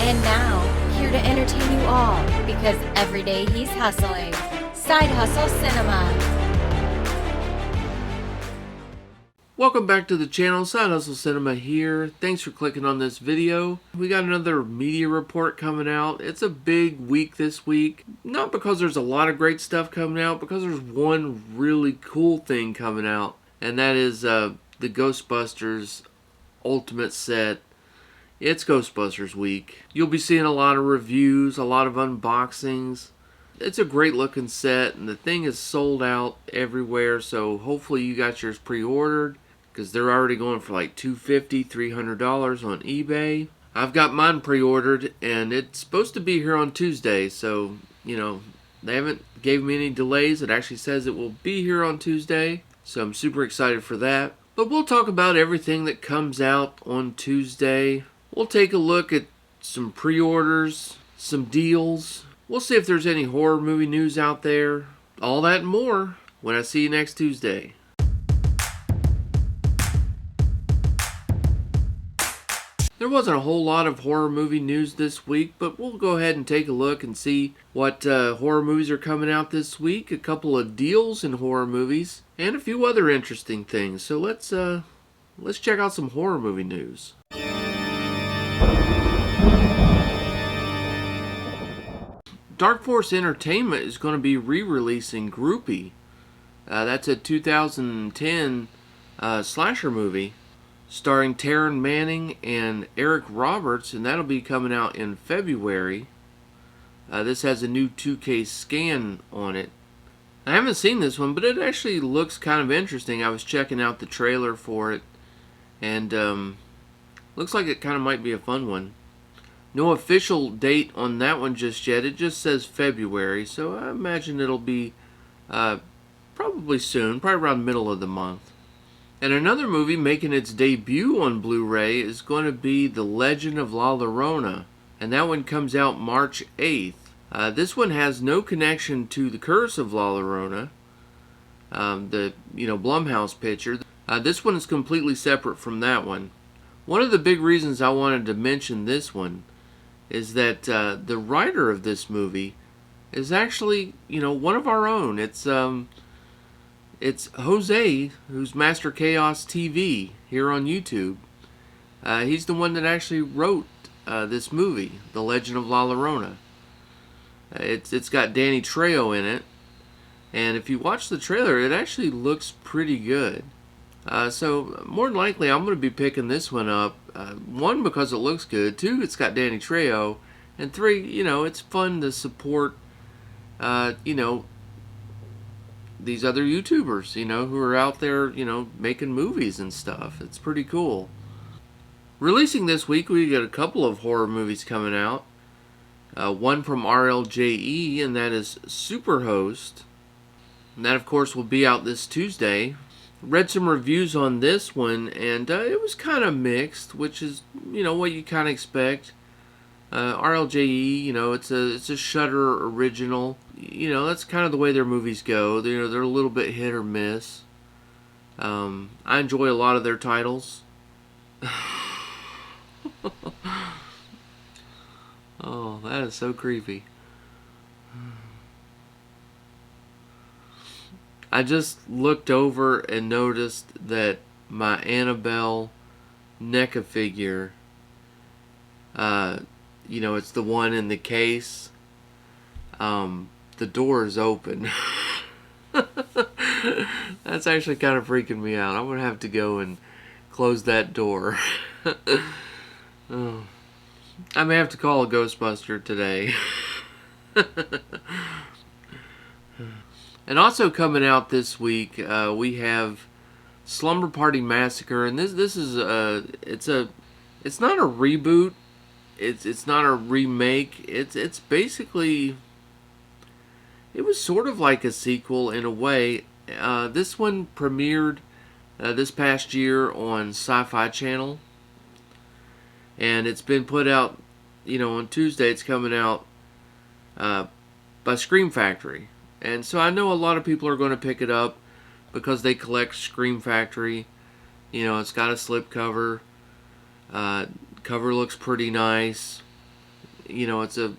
And now, here to entertain you all, because every day he's hustling. Side Hustle Cinema. Welcome back to the channel, Side Hustle Cinema here. Thanks for clicking on this video. We got another media report coming out. It's a big week this week. Not because there's a lot of great stuff coming out, because there's one really cool thing coming out. And that is the Ghostbusters Ultimate Set. It's Ghostbusters week. You'll be seeing a lot of reviews, a lot of unboxings. It's a great looking set, and the thing is sold out everywhere, so hopefully you got yours pre-ordered, because they're already going for like $250, $300 on eBay. I've got mine pre-ordered, and it's supposed to be here on Tuesday, so, you know, they haven't gave me any delays. It actually says it will be here on Tuesday, so I'm super excited for that. But we'll talk about everything that comes out on Tuesday. We'll take a look at some pre-orders, some deals. We'll see if there's any horror movie news out there. All that and more when I see you next Tuesday. There wasn't a whole lot of horror movie news this week, but we'll go ahead and take a look and see what horror movies are coming out this week. A couple of deals in horror movies, and a few other interesting things. So let's check out some horror movie news. Dark Force Entertainment is going to be re-releasing Groupie. That's a 2010 slasher movie starring Taryn Manning and Eric Roberts, and that'll be coming out in February. This has a new 2K scan on it. I haven't seen this one, but it actually looks kind of interesting. I was checking out the trailer for it, and looks like it kind of might be a fun one. No official date on that one just yet. It just says February, so I imagine it'll be probably soon, probably around the middle of the month. And another movie making its debut on Blu-ray is going to be The Legend of La Llorona, and that one comes out March 8th. This one has no connection to The Curse of La Llorona, the Blumhouse picture. This one is completely separate from that one. One of the big reasons I wanted to mention this one is that the writer of this movie is actually, one of our own. It's Jose, who's Master Chaos TV here on YouTube. He's the one that actually wrote this movie, The Legend of La Llorona. It's got Danny Trejo in it, and if you watch the trailer, it actually looks pretty good. So more than likely, I'm going to be picking this one up. One, because it looks good. Two, it's got Danny Trejo. And three, it's fun to support, these other YouTubers, who are out there, making movies and stuff. It's pretty cool. Releasing this week, we get a couple of horror movies coming out. One from RLJE, and that is Superhost. And that, of course, will be out this Tuesday. Read some reviews on this one, and it was kind of mixed, which is, what you kind of expect. RLJE, it's a Shudder original. That's kind of the way their movies go. They're a little bit hit or miss. I enjoy a lot of their titles. Oh, that is so creepy. I just looked over and noticed that my Annabelle NECA figure, it's the one in the case, the door is open. That's actually kind of freaking me out. I'm going to have to go and close that door. Oh. I may have to call a Ghostbuster today. And also coming out this week, we have Slumber Party Massacre, and this is it's not a reboot, it's not a remake. It's basically, it was sort of like a sequel in a way. This one premiered this past year on Sci-Fi Channel, and it's been put out, on Tuesday. It's coming out by Scream Factory. And so I know a lot of people are going to pick it up because they collect Scream Factory. It's got a slipcover. Cover looks pretty nice. It's a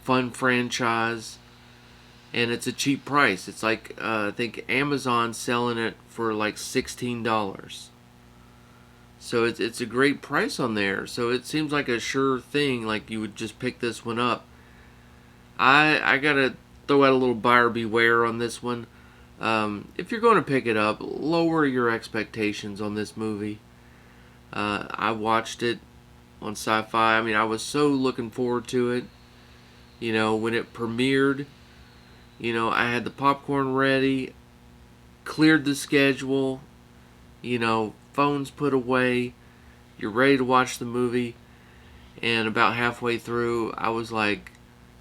fun franchise, and it's a cheap price. It's like I think Amazon's selling it for like $16. So it's a great price on there. So it seems like a sure thing. Like you would just pick this one up. I gotta throw out a little buyer beware on this one. If you're going to pick it up, lower your expectations on this movie. I watched it on Sci-Fi. I mean, I was so looking forward to it. When it premiered, I had the popcorn ready, cleared the schedule, phones put away, you're ready to watch the movie, and about halfway through, I was like,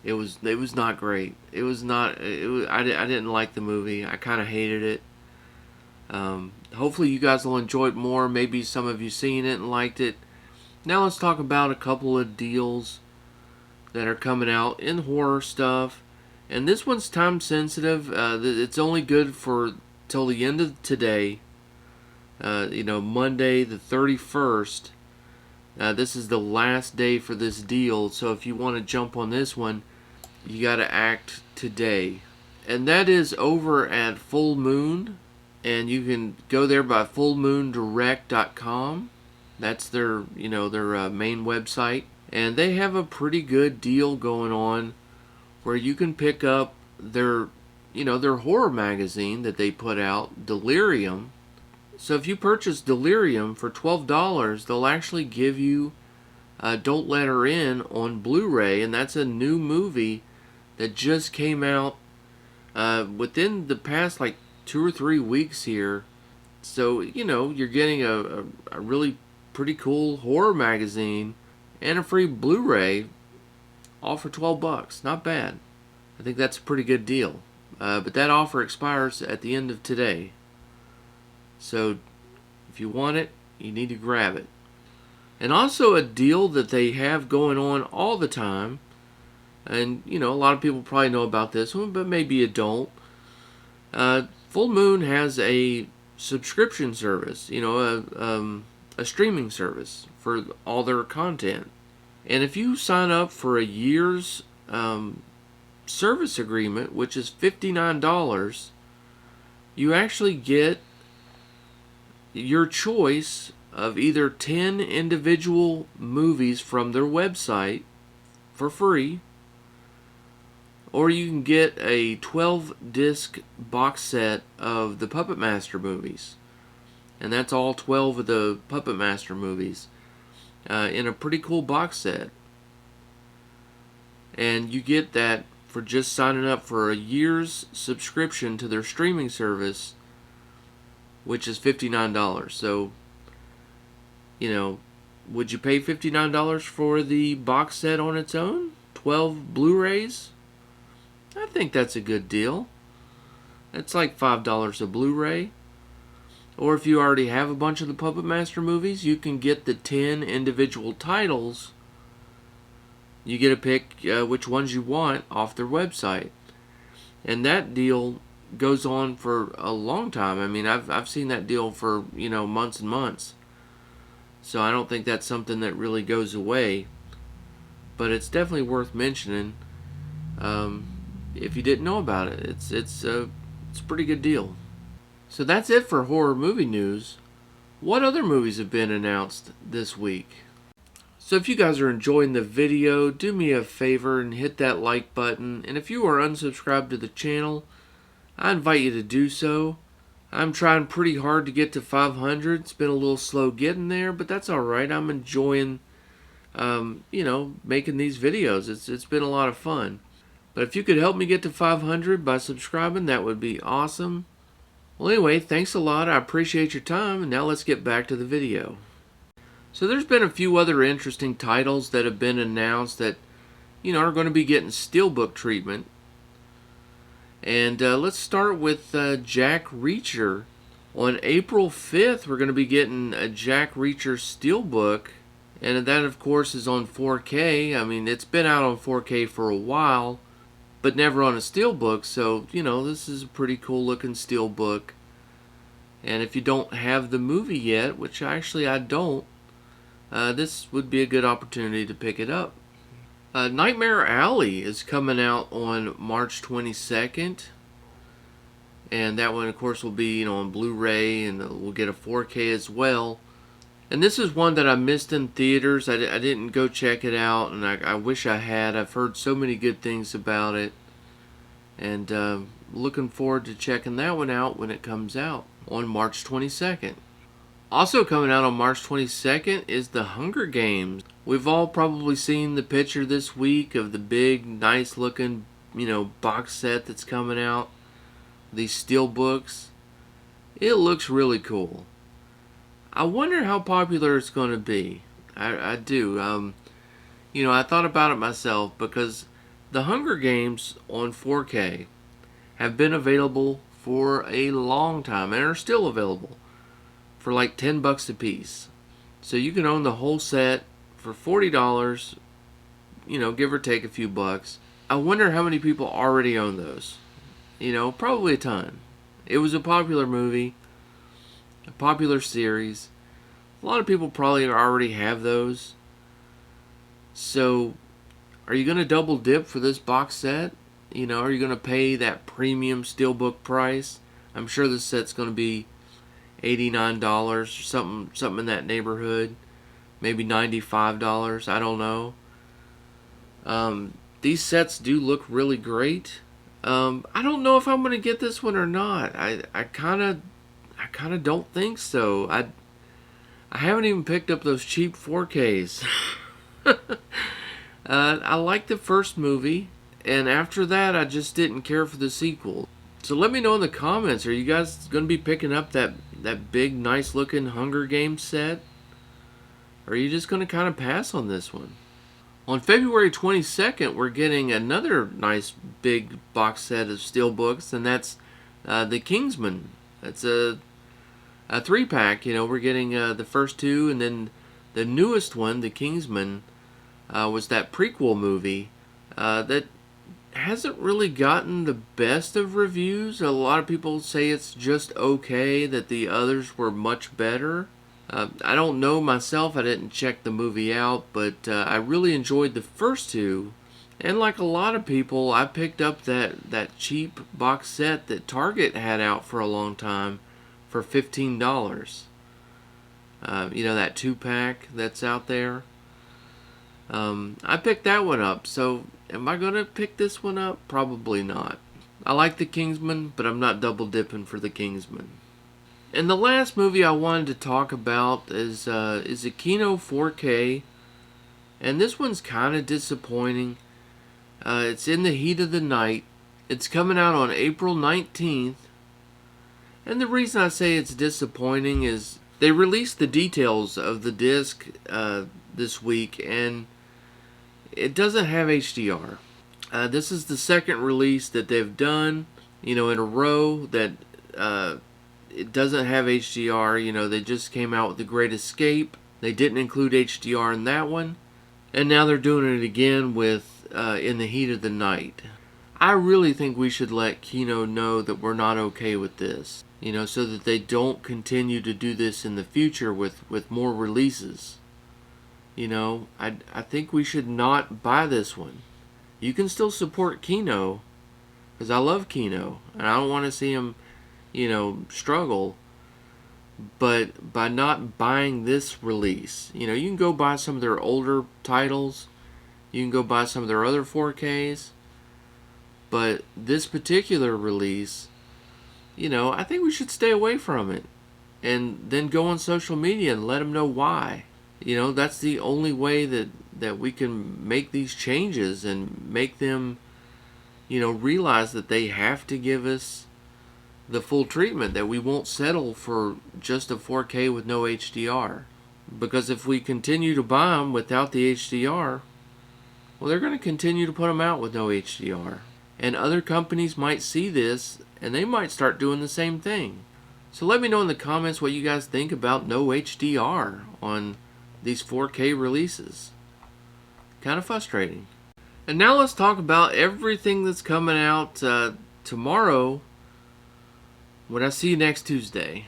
it was not great. It was not. I didn't like the movie. I kind of hated it. Hopefully, you guys will enjoy it more. Maybe some of you seen it and liked it. Now let's talk about a couple of deals that are coming out in horror stuff. And this one's time sensitive. It's only good for till the end of today. Monday the 31st. This is the last day for this deal. So if you want to jump on this one, you got to act today. And that is over at Full Moon. And you can go there by fullmoondirect.com. That's their main website. And they have a pretty good deal going on where you can pick up their horror magazine that they put out, Delirium. So if you purchase Delirium for $12, they'll actually give you Don't Let Her In on Blu-ray, and that's a new movie that just came out within the past 2 or 3 weeks here. So you're getting a really pretty cool horror magazine and a free Blu-ray, all for $12. Not bad. I think that's a pretty good deal. But that offer expires at the end of today. So if you want it, you need to grab it. And also a deal that they have going on all the time, and a lot of people probably know about this one, but maybe you don't. Full Moon has a subscription service, a streaming service for all their content. And if you sign up for a year's service agreement, which is $59, you actually get your choice of either 10 individual movies from their website for free, or you can get a 12-disc box set of the Puppet Master movies. And that's all 12 of the Puppet Master movies in a pretty cool box set. And you get that for just signing up for a year's subscription to their streaming service, which is $59. So, would you pay $59 for the box set on its own? 12 Blu-rays? I think that's a good deal. That's like $5 a Blu-ray. Or if you already have a bunch of the Puppet Master movies, you can get the 10 individual titles. You get to pick which ones you want off their website. And that deal goes on for a long time. I mean, I've seen that deal for, months and months. So I don't think that's something that really goes away. But it's definitely worth mentioning. If you didn't know about it, it's a pretty good deal. So that's it for horror movie news. What other movies have been announced this week? So if you guys are enjoying the video, do me a favor and hit that like button. And if you are unsubscribed to the channel, I invite you to do so. I'm trying pretty hard to get to 500. It's been a little slow getting there, but that's alright. I'm enjoying, making these videos. It's been a lot of fun. But if you could help me get to 500 by subscribing, that would be awesome. Well, anyway, thanks a lot. I appreciate your time, and now let's get back to the video. So there's been a few other interesting titles that have been announced that, are going to be getting steelbook treatment. And let's start with Jack Reacher. On April 5th, we're going to be getting a Jack Reacher steelbook. And that, of course, is on 4K. I mean, it's been out on 4K for a while, but never on a steelbook. So, this is a pretty cool looking steelbook. And if you don't have the movie yet, which actually I don't, this would be a good opportunity to pick it up. Nightmare Alley is coming out on March 22nd. And that one, of course, will be on Blu-ray, and we'll get a 4K as well. And this is one that I missed in theaters. I didn't go check it out, and I wish I had. I've heard so many good things about it. And looking forward to checking that one out when it comes out on March 22nd. Also coming out on March 22nd is The Hunger Games. We've all probably seen the picture this week of the big, nice looking, box set that's coming out. These steel books. It looks really cool. I wonder how popular it's going to be. I do. I thought about it myself because The Hunger Games on 4K have been available for a long time and are still available for like $10 a piece. So you can own the whole set for $40, give or take a few bucks. I wonder how many people already own those. Probably a ton. It was a popular movie, a popular series. A lot of people probably already have those. So, are you going to double dip for this box set? Are you going to pay that premium steelbook price? I'm sure this set's going to be $89 or something in that neighborhood. Maybe $95. I don't know. These sets do look really great. I don't know if I'm going to get this one or not. I kind of don't think so. I haven't even picked up those cheap 4Ks. I liked the first movie, and after that, I just didn't care for the sequel. So let me know in the comments, are you guys going to be picking up that big, nice-looking Hunger Games set? Or are you just going to kind of pass on this one? On February 22nd, we're getting another nice big box set of steelbooks, and that's the Kingsman. It's a 3-pack. We're getting the first two, and then the newest one, the Kingsman, was that prequel movie that hasn't really gotten the best of reviews. A lot of people say it's just okay, that the others were much better. I don't know myself, I didn't check the movie out, but I really enjoyed the first two. And like a lot of people, I picked up that cheap box set that Target had out for a long time for $15. That 2-pack that's out there. I picked that one up, so am I going to pick this one up? Probably not. I like the Kingsman, but I'm not double dipping for the Kingsman. And the last movie I wanted to talk about is a Kino 4K, and this one's kind of disappointing. It's In the Heat of the Night. It's coming out on April 19th, and the reason I say it's disappointing is they released the details of the disc this week, and it doesn't have HDR. This is the second release that they've done, in a row that it doesn't have HDR. They just came out with The Great Escape. They didn't include HDR in that one. And now they're doing it again with In the Heat of the Night. I really think we should let Kino know that we're not okay with this. So that they don't continue to do this in the future with more releases. I think we should not buy this one. You can still support Kino, because I love Kino, and I don't want to see him struggle, but by not buying this release, you can go buy some of their older titles, you can go buy some of their other 4Ks, but this particular release, I think we should stay away from it, and then go on social media and let them know why. That's the only way that we can make these changes and make them, realize that they have to give us the full treatment, that we won't settle for just a 4K with no HDR. Because if we continue to buy them without the HDR, well, they're going to continue to put them out with no HDR. And other companies might see this, and they might start doing the same thing. So let me know in the comments what you guys think about no HDR on these 4K releases. Kind of frustrating. And now let's talk about everything that's coming out tomorrow, when I see you next Tuesday.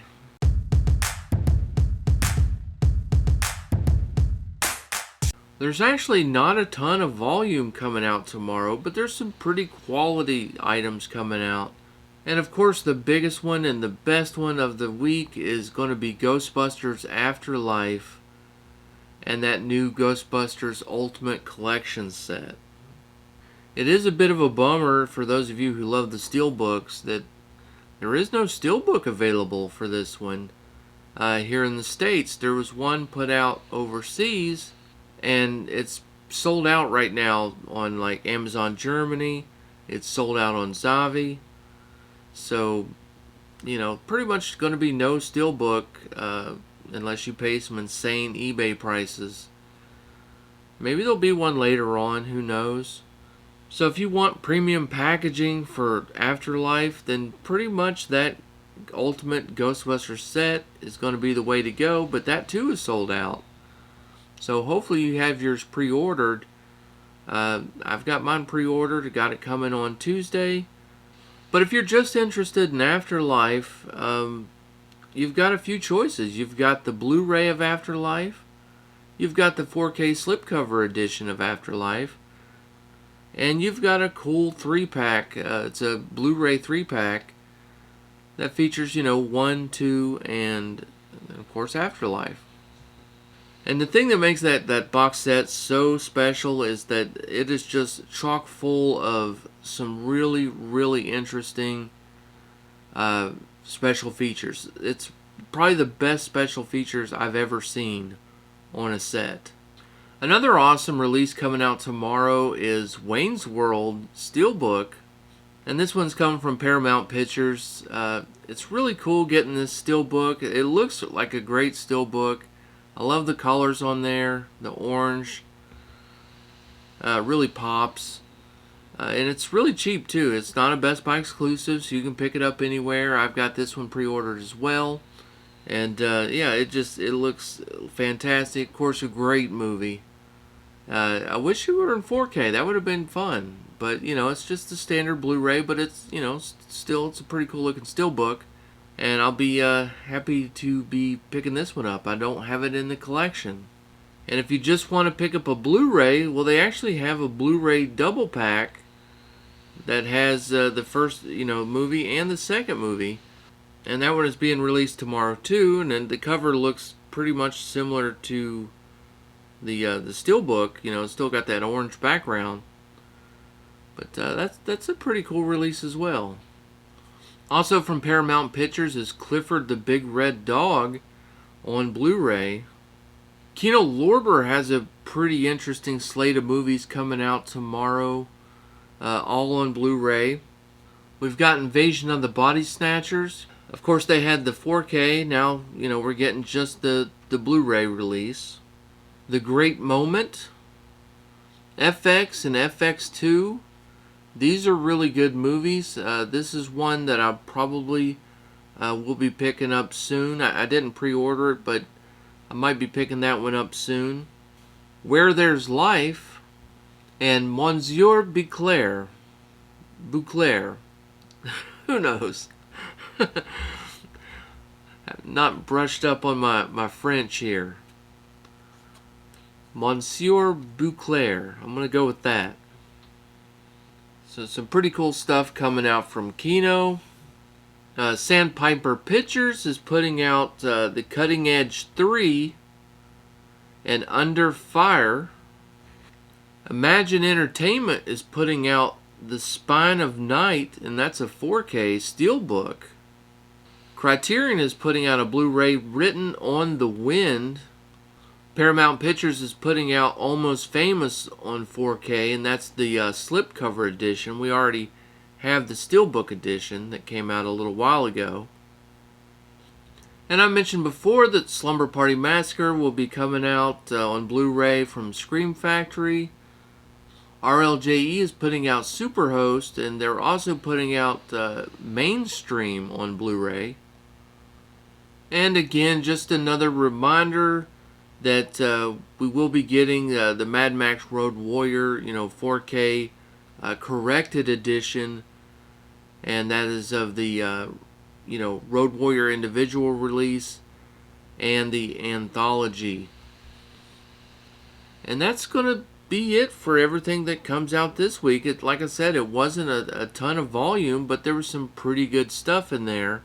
There's actually not a ton of volume coming out tomorrow, but there's some pretty quality items coming out. And of course, the biggest one and the best one of the week is going to be Ghostbusters Afterlife and that new Ghostbusters Ultimate Collection set. It is a bit of a bummer for those of you who love the steelbooks that there is no steelbook available for this one. Here in the States, there was one put out overseas, and it's sold out right now on like Amazon Germany. It's sold out on Zavi. So, pretty much going to be no steelbook unless you pay some insane eBay prices. Maybe there'll be one later on, who knows. So if you want premium packaging for Afterlife, then pretty much that Ultimate Ghostbusters set is going to be the way to go, but that too is sold out. So hopefully you have yours pre-ordered. I've got mine pre-ordered, got it coming on Tuesday. But if you're just interested in Afterlife, you've got a few choices. You've got the Blu-ray of Afterlife, you've got the 4K slipcover edition of Afterlife, and you've got a cool 3-pack. It's a Blu-ray 3-pack that features, 1, 2, and of course Afterlife. And the thing that makes that box set so special is that it is just chock full of some really, really interesting special features. It's probably the best special features I've ever seen on a set. Another awesome release coming out tomorrow is Wayne's World Steelbook. And this one's coming from Paramount Pictures. It's really cool getting this steelbook. It looks like a great steelbook. I love the colors on there. The orange really pops. And it's really cheap too. It's not a Best Buy exclusive, so you can pick it up anywhere. I've got this one pre-ordered as well. And yeah, it looks fantastic. Of course, a great movie. I wish it were in 4K. That would have been fun. But, it's just the standard Blu-ray, but it's, still, it's a pretty cool looking steelbook. And I'll be happy to be picking this one up. I don't have it in the collection. And if you just want to pick up a Blu-ray, well, they actually have a Blu-ray double pack that has the first, movie and the second movie. And that one is being released tomorrow too. And then the cover looks pretty much similar to the steelbook. It's still got that orange background. But that's a pretty cool release as well. Also from Paramount Pictures is Clifford the Big Red Dog on Blu-ray. Kino Lorber has a pretty interesting slate of movies coming out tomorrow, all on Blu-ray. We've got Invasion of the Body Snatchers. Of course, they had the 4K. Now, we're getting just the Blu-ray release. The Great Moment, FX and FX2. These are really good movies. This is one that I probably will be picking up soon. I didn't pre-order it, but I might be picking that one up soon. Where There's Life and Monsieur Bouclair. Who knows? I'm not brushed up on my French here. Monsieur Bouclair. I'm going to go with that. So some pretty cool stuff coming out from Kino. Sandpiper Pictures is putting out The Cutting Edge 3 and Under Fire. Imagine Entertainment is putting out The Spine of Night, and that's a 4K steelbook. Criterion is putting out a Blu-ray, Written on the Wind. Paramount Pictures is putting out Almost Famous on 4K, and that's the slipcover edition. We already have the steelbook edition that came out a little while ago. And I mentioned before that Slumber Party Massacre will be coming out on Blu-ray from Scream Factory. RLJE is putting out Superhost, and they're also putting out Mainstream on Blu-ray. And again, just another reminder that we will be getting the Mad Max Road Warrior, 4K corrected edition, and that is of the Road Warrior individual release and the anthology. And that's going to be it for everything that comes out this week. Like I said, it wasn't a ton of volume, but there was some pretty good stuff in there.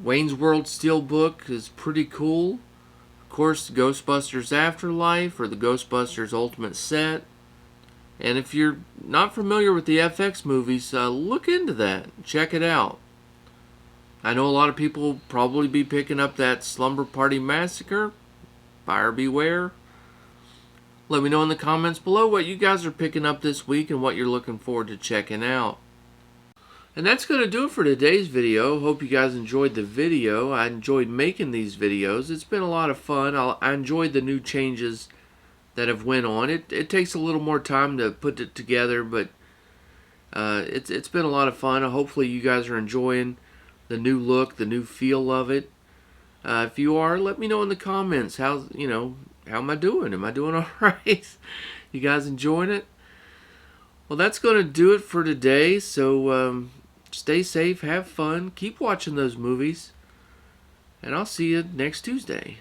Wayne's World Steelbook is pretty cool. Of course, Ghostbusters Afterlife or the Ghostbusters Ultimate Set. And if you're not familiar with the FX movies, look into that. Check it out. I know a lot of people will probably be picking up that Slumber Party Massacre. Buyer beware. Let me know in the comments below what you guys are picking up this week and what you're looking forward to checking out. And that's going to do it for today's video. Hope you guys enjoyed the video. I enjoyed making these videos. It's been a lot of fun. I enjoyed the new changes that have went on. It takes a little more time to put it together, but it's been a lot of fun. Hopefully you guys are enjoying the new look, the new feel of it. If you are, let me know in the comments. How am I doing? Am I doing all right? You guys enjoying it? Well, that's going to do it for today. So stay safe, have fun, keep watching those movies, and I'll see you next Tuesday.